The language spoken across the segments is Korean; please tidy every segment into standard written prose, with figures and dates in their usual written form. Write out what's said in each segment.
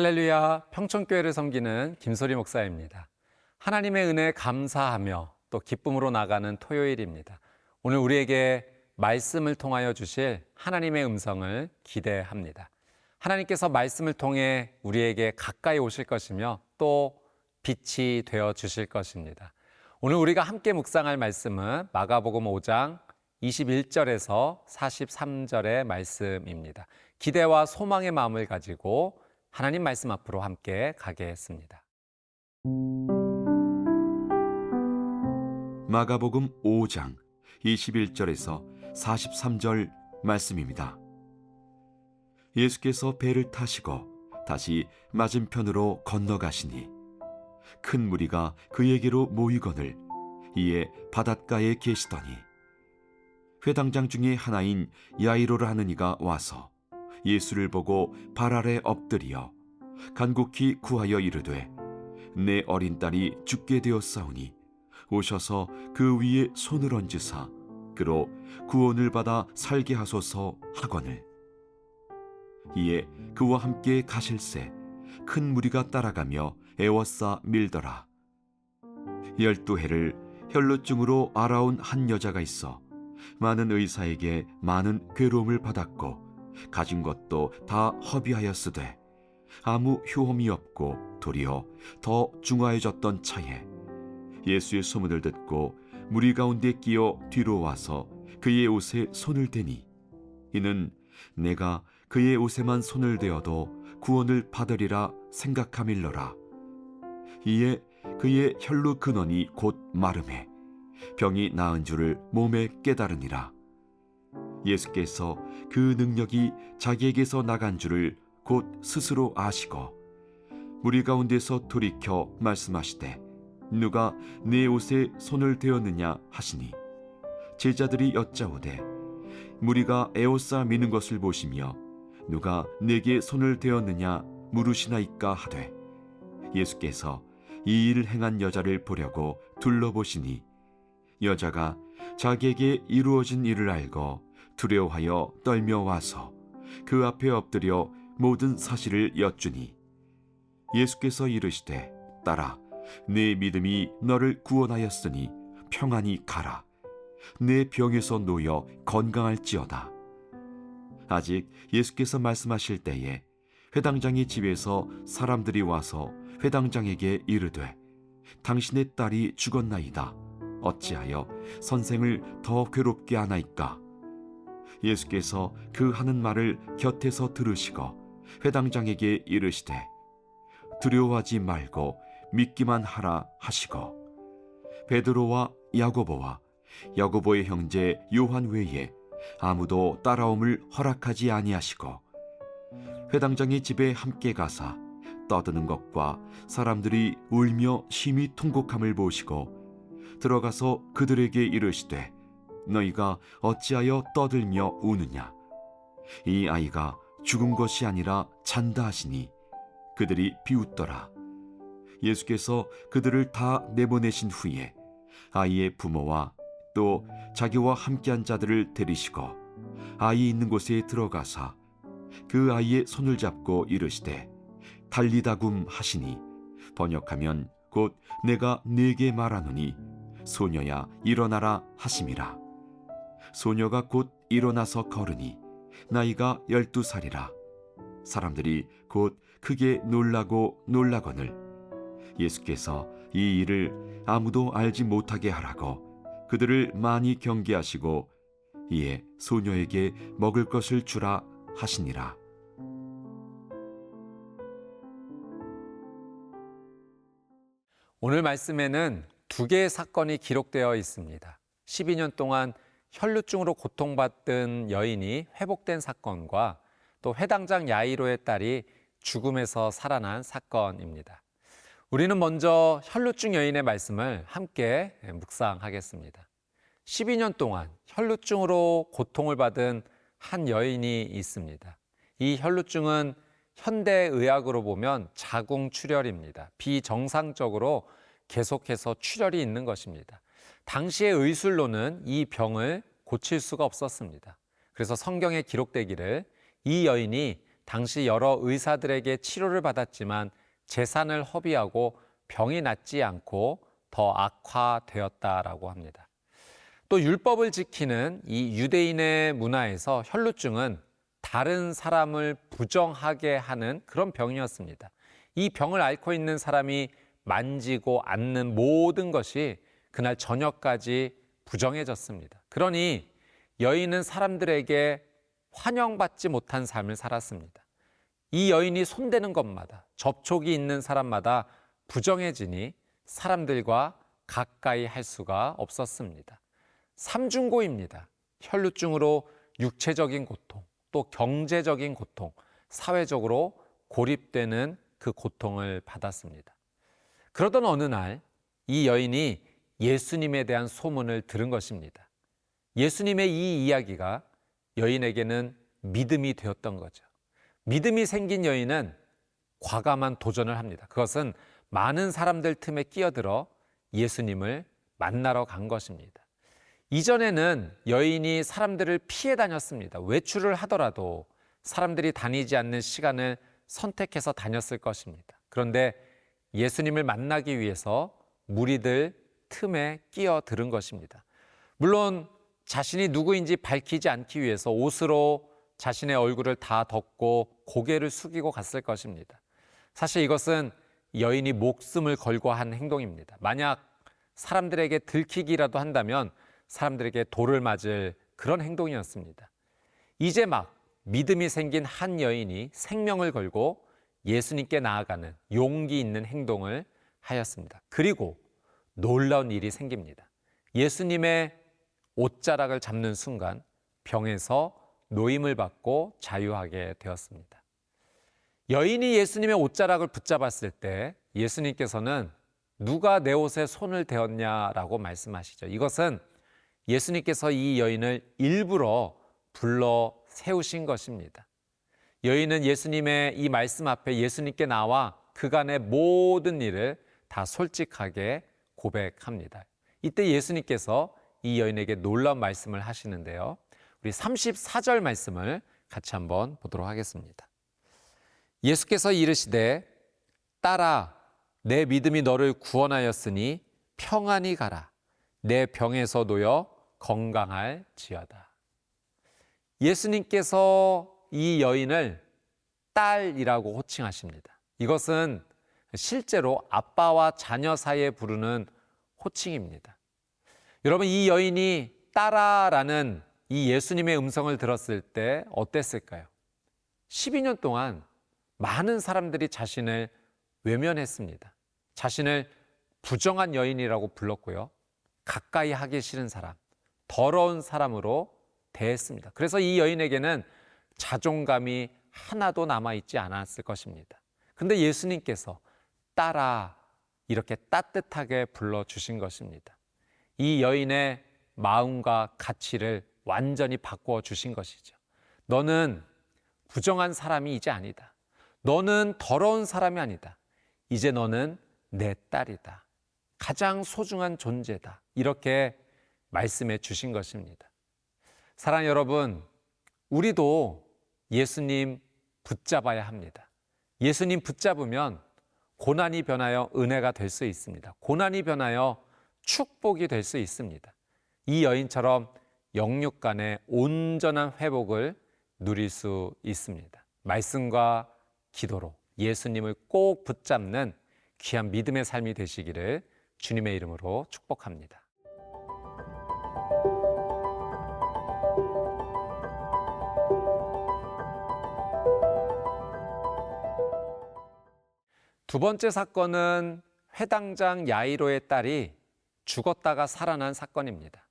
할렐루야, 평촌교회를 섬기는 김소리 목사입니다. 하나님의 은혜에 감사하며 또 기쁨으로 나가는 토요일입니다. 오늘 우리에게 말씀을 통하여 주실 하나님의 음성을 기대합니다. 하나님께서 말씀을 통해 우리에게 가까이 오실 것이며 또 빛이 되어 주실 것입니다. 오늘 우리가 함께 묵상할 말씀은 마가복음 5장 21절에서 43절의 말씀입니다. 기대와 소망의 마음을 가지고 하나님 말씀 앞으로 함께 가겠습니다. 마가복음 5장 21절에서 43절 말씀입니다. 예수께서 배를 타시고 다시 맞은편으로 건너가시니 큰 무리가 그에게로 모이거늘 이에 바닷가에 계시더니 회당장 중에 하나인 야이로라 하는 이가 와서 예수를 보고 발 아래 엎드려 간곡히 구하여 이르되 내 어린 딸이 죽게 되었사오니 오셔서 그 위에 손을 얹으사 그로 구원을 받아 살게 하소서 하거늘. 이에 그와 함께 가실새 큰 무리가 따라가며 애워싸 밀더라. 12해를 혈루증으로 앓아온 한 여자가 있어 많은 의사에게 많은 괴로움을 받았고 가진 것도 다 허비하였으되 아무 효험이 없고 도리어 더 중하여졌던 차에 예수의 소문을 듣고 무리 가운데 끼어 뒤로 와서 그의 옷에 손을 대니 이는 내가 그의 옷에만 손을 대어도 구원을 받으리라 생각함일러라. 이에 그의 혈루 근원이 곧 마름에 병이 나은 줄을 몸에 깨달으니라. 예수께서 그 능력이 자기에게서 나간 줄을 곧 스스로 아시고 무리 가운데서 돌이켜 말씀하시되 누가 내 옷에 손을 대었느냐 하시니 제자들이 여짜오되 무리가 에워싸 미는 것을 보시며 누가 내게 손을 대었느냐 물으시나이까 하되 예수께서 이 일을 행한 여자를 보려고 둘러보시니 여자가 자기에게 이루어진 일을 알고 두려워하여 떨며 와서 그 앞에 엎드려 모든 사실을 여쭈니 예수께서 이르시되 딸아 내 믿음이 너를 구원하였으니 평안히 가라. 내 병에서 놓여 건강할지어다. 아직 예수께서 말씀하실 때에 회당장의 집에서 사람들이 와서 회당장에게 이르되 당신의 딸이 죽었나이다. 어찌하여 선생을 더 괴롭게 하나이까? 예수께서 그 하는 말을 곁에서 들으시고 회당장에게 이르시되 두려워하지 말고 믿기만 하라 하시고 베드로와 야고보와 야고보의 형제 요한 외에 아무도 따라옴을 허락하지 아니하시고 회당장의 집에 함께 가사 떠드는 것과 사람들이 울며 심히 통곡함을 보시고 들어가서 그들에게 이르시되 너희가 어찌하여 떠들며 우느냐? 이 아이가 죽은 것이 아니라 잔다 하시니 그들이 비웃더라. 예수께서 그들을 다 내보내신 후에 아이의 부모와 또 자기와 함께한 자들을 데리시고 아이 있는 곳에 들어가사 그 아이의 손을 잡고 이르시되 달리다굼 하시니 번역하면 곧 내가 네게 말하노니 소녀야 일어나라 하심이라. 소녀가 곧 일어나서 걸으니 나이가 12살이라. 사람들이 곧 크게 놀라고 놀라거늘 예수께서 이 일을 아무도 알지 못하게 하라고 그들을 많이 경계하시고 이에 소녀에게 먹을 것을 주라 하시니라. 오늘 말씀에는 두 개의 사건이 기록되어 있습니다. 12년 동안 혈루증으로 고통받던 여인이 회복된 사건과 또 회당장 야이로의 딸이 죽음에서 살아난 사건입니다. 우리는 먼저 혈루증 여인의 말씀을 함께 묵상하겠습니다. 12년 동안 혈루증으로 고통을 받은 한 여인이 있습니다. 이 혈루증은 현대의학으로 보면 자궁출혈입니다. 비정상적으로 계속해서 출혈이 있는 것입니다. 당시의 의술로는 이 병을 고칠 수가 없었습니다. 그래서 성경에 기록되기를 이 여인이 당시 여러 의사들에게 치료를 받았지만 재산을 허비하고 병이 낫지 않고 더 악화되었다라고 합니다. 또 율법을 지키는 이 유대인의 문화에서 혈루증은 다른 사람을 부정하게 하는 그런 병이었습니다. 이 병을 앓고 있는 사람이 만지고 앉는 모든 것이 그날 저녁까지 부정해졌습니다. 그러니 여인은 사람들에게 환영받지 못한 삶을 살았습니다. 이 여인이 손대는 것마다, 접촉이 있는 사람마다 부정해지니 사람들과 가까이 할 수가 없었습니다. 삼중고입니다. 혈루증으로 육체적인 고통, 또 경제적인 고통, 사회적으로 고립되는 그 고통을 받았습니다. 그러던 어느 날 이 여인이 예수님에 대한 소문을 들은 것입니다. 예수님의 이 이야기가 여인에게는 믿음이 되었던 거죠. 믿음이 생긴 여인은 과감한 도전을 합니다. 그것은 많은 사람들 틈에 끼어들어 예수님을 만나러 간 것입니다. 이전에는 여인이 사람들을 피해 다녔습니다. 외출을 하더라도 사람들이 다니지 않는 시간을 선택해서 다녔을 것입니다. 그런데 예수님을 만나기 위해서 무리들 틈에 끼어들은 것입니다. 물론 자신이 누구인지 밝히지 않기 위해서 옷으로 자신의 얼굴을 다 덮고 고개를 숙이고 갔을 것입니다. 사실 이것은 여인이 목숨을 걸고 한 행동입니다. 만약 사람들에게 들키기라도 한다면 사람들에게 돌을 맞을 그런 행동이었습니다. 이제 막 믿음이 생긴 한 여인이 생명을 걸고 예수님께 나아가는 용기 있는 행동을 하였습니다. 그리고 놀라운 일이 생깁니다. 예수님의 옷자락을 잡는 순간 병에서 노임을 받고 자유하게 되었습니다. 여인이 예수님의 옷자락을 붙잡았을 때 예수님께서는 누가 내 옷에 손을 대었냐라고 말씀하시죠. 이것은 예수님께서 이 여인을 일부러 불러 세우신 것입니다. 여인은 예수님의 이 말씀 앞에 예수님께 나와 그간의 모든 일을 다 솔직하게 고백합니다. 이때 예수님께서 이 여인에게 놀라운 말씀을 하시는데요. 우리 34절 말씀을 같이 한번 보도록 하겠습니다. 예수께서 이르시되 딸아 내 믿음이 너를 구원하였으니 평안히 가라 내 병에서 놓여 건강할지어다. 예수님께서 이 여인을 딸이라고 호칭하십니다. 이것은 실제로 아빠와 자녀 사이에 부르는 호칭입니다. 여러분 이 여인이 딸아라는 이 예수님의 음성을 들었을 때 어땠을까요? 12년 동안 많은 사람들이 자신을 외면했습니다. 자신을 부정한 여인이라고 불렀고요. 가까이 하기 싫은 사람, 더러운 사람으로 대했습니다. 그래서 이 여인에게는 자존감이 하나도 남아있지 않았을 것입니다. 근데 예수님께서 딸아 이렇게 따뜻하게 불러주신 것입니다. 이 여인의 마음과 가치를 완전히 바꾸어 주신 것이죠. 너는 부정한 사람이 이제 아니다. 너는 더러운 사람이 아니다. 이제 너는 내 딸이다. 가장 소중한 존재다. 이렇게 말씀해 주신 것입니다. 사랑하는 여러분, 우리도 예수님 붙잡아야 합니다. 예수님 붙잡으면 고난이 변하여 은혜가 될 수 있습니다. 고난이 변하여 축복이 될 수 있습니다. 이 여인처럼 영육 간의 온전한 회복을 누릴 수 있습니다. 말씀과 기도로 예수님을 꼭 붙잡는 귀한 믿음의 삶이 되시기를 주님의 이름으로 축복합니다. 두 번째 사건은 회당장 야이로의 딸이 죽었다가 살아난 사건입니다.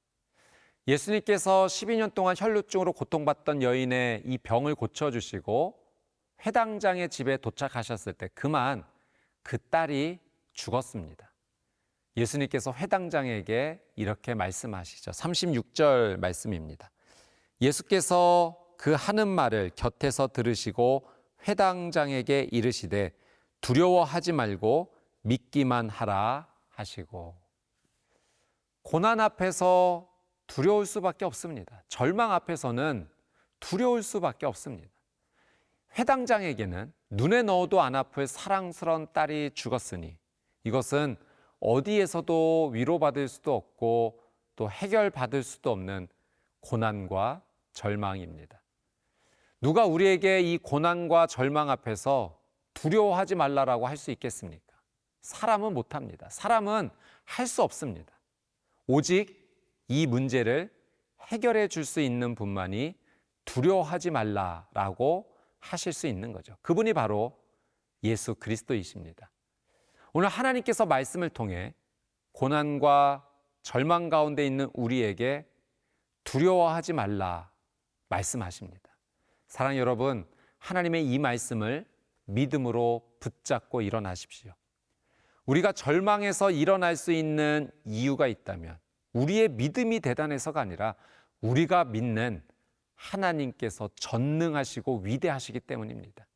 예수님께서 12년 동안 혈루증으로 고통받던 여인의 이 병을 고쳐주시고 회당장의 집에 도착하셨을 때 그만 그 딸이 죽었습니다. 예수님께서 회당장에게 이렇게 말씀하시죠. 36절 말씀입니다. 예수께서 그 하는 말을 곁에서 들으시고 회당장에게 이르시되 두려워하지 말고 믿기만 하라 하시고. 고난 앞에서 두려울 수밖에 없습니다. 절망 앞에서는 두려울 수밖에 없습니다. 회당장에게는 눈에 넣어도 안 아플 사랑스러운 딸이 죽었으니 이것은 어디에서도 위로받을 수도 없고 또 해결받을 수도 없는 고난과 절망입니다. 누가 우리에게 이 고난과 절망 앞에서 두려워하지 말라라고 할 수 있겠습니까? 사람은 못합니다. 사람은 할 수 없습니다. 오직 이 문제를 해결해 줄 수 있는 분만이 두려워하지 말라라고 하실 수 있는 거죠. 그분이 바로 예수 그리스도이십니다. 오늘 하나님께서 말씀을 통해 고난과 절망 가운데 있는 우리에게 두려워하지 말라 말씀하십니다. 사랑하는 여러분, 하나님의 이 말씀을 믿음으로 붙잡고 일어나십시오. 우리가 절망에서 일어날 수 있는 이유가 있다면 우리의 믿음이 대단해서가 아니라 우리가 믿는 하나님께서 전능하시고 위대하시기 때문입니다.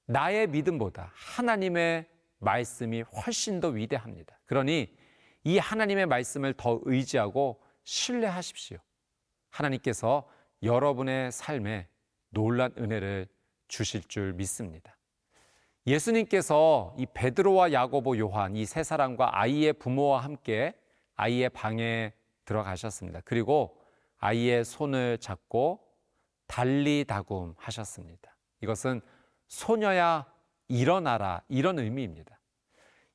나의 믿음보다 하나님의 말씀이 훨씬 더 위대합니다. 그러니 이 하나님의 말씀을 더 의지하고 신뢰하십시오. 하나님께서 여러분의 삶에 놀란 은혜를 주실 줄 믿습니다. 예수님께서 이 베드로와 야고보, 요한 이 세 사람과 아이의 부모와 함께 아이의 방에 들어가셨습니다. 그리고 아이의 손을 잡고 달리다굼 하셨습니다. 이것은 소녀야 일어나라 이런 의미입니다.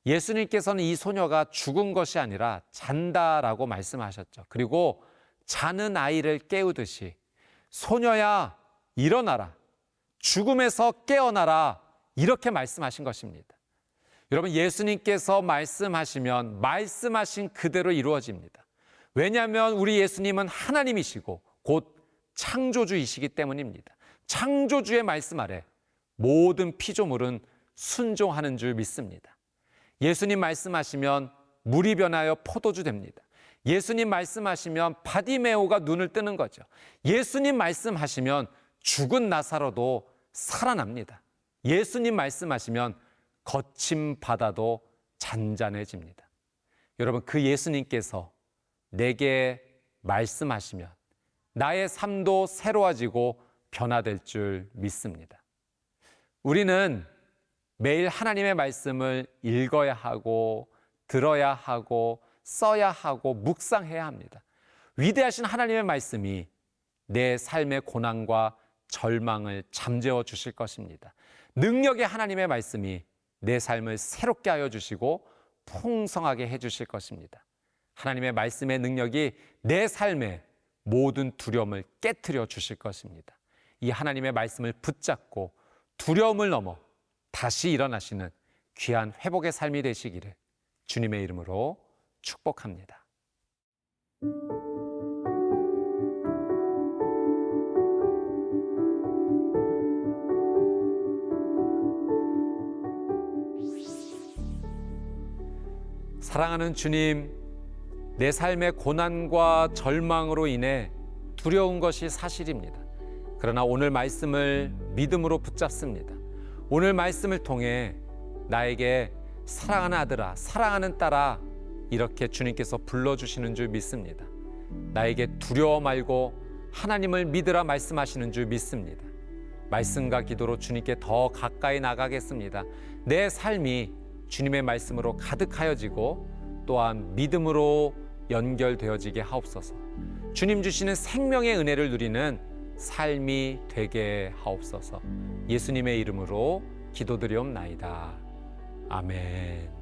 예수님께서는 이 소녀가 죽은 것이 아니라 잔다라고 말씀하셨죠. 그리고 자는 아이를 깨우듯이 소녀야 일어나라, 죽음에서 깨어나라 이렇게 말씀하신 것입니다. 여러분, 예수님께서 말씀하시면 말씀하신 그대로 이루어집니다. 왜냐하면 우리 예수님은 하나님이시고 곧 창조주이시기 때문입니다. 창조주의 말씀 아래 모든 피조물은 순종하는 줄 믿습니다. 예수님 말씀하시면 물이 변하여 포도주 됩니다. 예수님 말씀하시면 바디메오가 눈을 뜨는 거죠. 예수님 말씀하시면 죽은 나사로도 살아납니다. 예수님 말씀하시면 거친 바다도 잔잔해집니다. 여러분, 그 예수님께서 내게 말씀하시면 나의 삶도 새로워지고 변화될 줄 믿습니다. 우리는 매일 하나님의 말씀을 읽어야 하고 들어야 하고 써야 하고 묵상해야 합니다. 위대하신 하나님의 말씀이 내 삶의 고난과 절망을 잠재워 주실 것입니다. 능력의 하나님의 말씀이 내 삶을 새롭게 하여 주시고 풍성하게 해 주실 것입니다. 하나님의 말씀의 능력이 내 삶의 모든 두려움을 깨트려 주실 것입니다. 이 하나님의 말씀을 붙잡고 두려움을 넘어 다시 일어나시는 귀한 회복의 삶이 되시기를 주님의 이름으로 축복합니다. 사랑하는 주님, 내 삶의 고난과 절망으로 인해 두려운 것이 사실입니다. 그러나 오늘 말씀을 믿음으로 붙잡습니다. 오늘 말씀을 통해 나에게 사랑하는 아들아, 사랑하는 딸아 이렇게 주님께서 불러주시는 줄 믿습니다. 나에게 두려워 말고 하나님을 믿으라 말씀하시는 줄 믿습니다. 말씀과 기도로 주님께 더 가까이 나가겠습니다. 내 삶이 주님의 말씀으로 가득하여지고 또한 믿음으로 연결되어지게 하옵소서. 주님 주시는 생명의 은혜를 누리는 삶이 되게 하옵소서. 예수님의 이름으로 기도드리옵나이다. 아멘.